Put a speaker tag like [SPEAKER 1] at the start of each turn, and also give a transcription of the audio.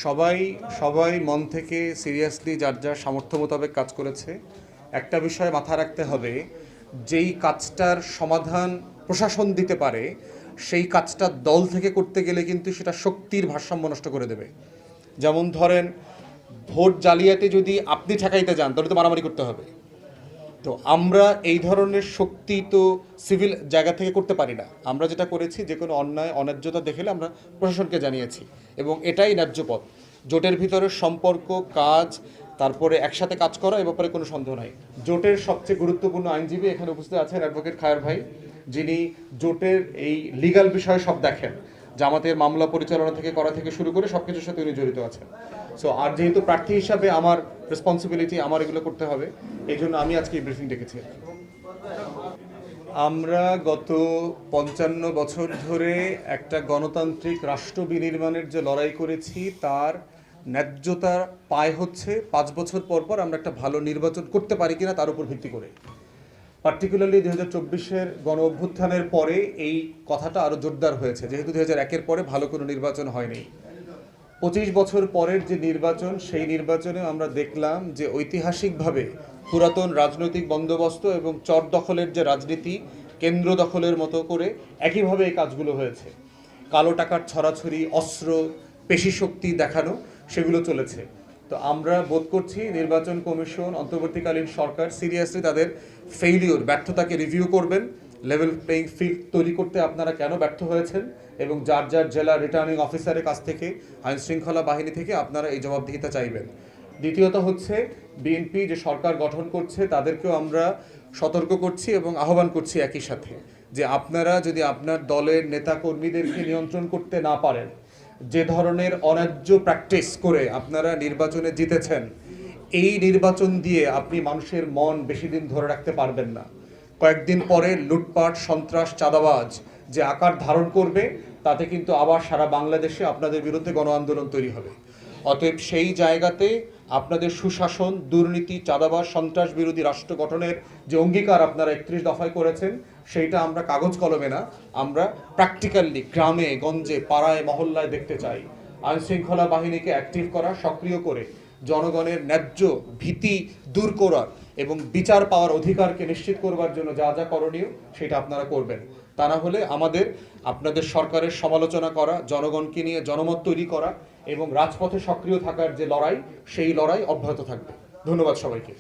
[SPEAKER 1] সবাই সবাই মন থেকে সিরিয়াসলি যার যার সামর্থ্য মোতাবেক কাজ করেছে। একটা বিষয় মাথায় রাখতে হবে, যেই কাজটার সমাধান প্রশাসন দিতে পারে সেই কাজটা দল থেকে করতে গেলে কিন্তু সেটা শক্তির ভারসাম্য নষ্ট করে দেবে। যেমন ধরেন, ভোট জালিয়াতি যদি আপনি ঠেকাইতে যান তাহলে তো মারামারি করতে হবে। তো আমরা এই ধরনের শক্তি তো সিভিল জায়গা থেকে করতে পারি না। আমরা যেটা করেছি, যে কোনো অন্যায় অন্যায্যতা দেখলে আমরা প্রশাসনকে জানিয়েছি এবং এটাই ন্যায্য পথ। জোটের ভিতরে সম্পর্ক, কাজ, তারপরে একসাথে কাজ করা, এ ব্যাপারে কোনো সন্দেহ নাই। জোটের সবচেয়ে গুরুত্বপূর্ণ আইনজীবী এখানে উপস্থিত আছেন অ্যাডভোকেট খায়র ভাই, যিনি জোটের এই লিগ্যাল বিষয়ে সব দেখেন। জামাতের মামলা পরিচালনা থেকে করা থেকে শুরু করে সব কিছুর সাথে উনি জড়িত আছেন। সো আর যেহেতু প্রার্থী হিসাবে আমার রেসপন্সিবিলিটি, আমার এগুলো করতে হবে, এই জন্য আমি আজকে এই ব্রিফিং ডেকেছি। আমরা গত ৫৫ বছর ধরে একটা গণতান্ত্রিক রাষ্ট্র বিনির্মাণের যে লড়াই করেছি, তার ন্যায্যতা পায় হচ্ছে ৫ বছর পর পর আমরা একটা ভালো নির্বাচন করতে পারি কিনা তার উপর ভিত্তি করে। পার্টিকুলারলি ২০২৪-এর গণ অভ্যুত্থানের পরে এই কথাটা আরও জোরদার হয়েছে, যেহেতু ২০০১-এর পরে ভালো কোনো নির্বাচন হয়নি। ২৫ বছর পরের যে নির্বাচন, সেই নির্বাচনে আমরা দেখলাম যে ঐতিহাসিকভাবে পুরাতন রাজনৈতিক বন্দোবস্ত এবং চর দখলের যে রাজনীতি, কেন্দ্র দখলের মতো করে একইভাবে এই কাজগুলো হয়েছে। কালো টাকার ছড়াছড়ি, অস্ত্র, পেশি শক্তি দেখানো, সেগুলো চলেছে। তো আমরা বোধ করছি নির্বাচন কমিশন, অন্তর্বর্তীকালীন সরকার সিরিয়াসলি তাদের ব্যর্থতাকে রিভিউ করবেন। লেভেল প্লেইং ফিল্ড তৈরি করতে আপনারা কেন ব্যর্থ হয়েছেন এবং যার যার জেলা রিটার্নিং অফিসারের কাছ থেকে, আইন শৃঙ্খলা বাহিনী থেকে আপনারা এই জবাবদিহিতা চাইবেন। দ্বিতীয়ত হচ্ছে, বিএনপি যে সরকার গঠন করছে তাদেরকেও আমরা সতর্ক করছি এবং আহ্বান করছি একই সাথে, যে আপনারা যদি আপনার দলের নেতাকর্মীদেরকে নিয়ন্ত্রণ করতে না পারেন, যে ধরনের অন্যায্য প্র্যাকটিস করে আপনারা নির্বাচনে জিতেছেন, এই নির্বাচন দিয়ে আপনি মানুষের মন বেশি দিন ধরে রাখতে পারবেন না। কয়েকদিন পরে লুটপাট, সন্ত্রাস, চাঁদাবাজ যে আকার ধারণ করবে, তাতে কিন্তু আবার সারা বাংলাদেশে আপনাদের বিরুদ্ধে গণ আন্দোলন তৈরি হবে। অতএব সেই জায়গাতে আপনাদের সুশাসন, দুর্নীতি, চাঁদাবাজ, সন্ত্রাস বিরোধী রাষ্ট্র গঠনের যে অঙ্গীকার আপনারা ৩১ দফায় করেছেন, সেইটা আমরা কাগজ কলমে না, আমরা প্র্যাকটিক্যালি গ্রামে গঞ্জে, পাড়ায়, মহল্লায় দেখতে চাই। আইন শৃঙ্খলা বাহিনীকে অ্যাক্টিভ করা, সক্রিয় করে জনগণের ন্যায্য ভীতি দূর করার এবং বিচার পাওয়ার অধিকারকে নিশ্চিত করবার জন্য যা যা করণীয় সেটা আপনারা করবেন। তা না হলে আমাদের আপনাদের সরকারের সমালোচনা করা, জনগণকে নিয়ে জনমত তৈরি করা এবং রাজপথে সক্রিয় থাকার যে লড়াই, সেই লড়াই অব্যাহত থাকবে। ধন্যবাদ সবাইকে।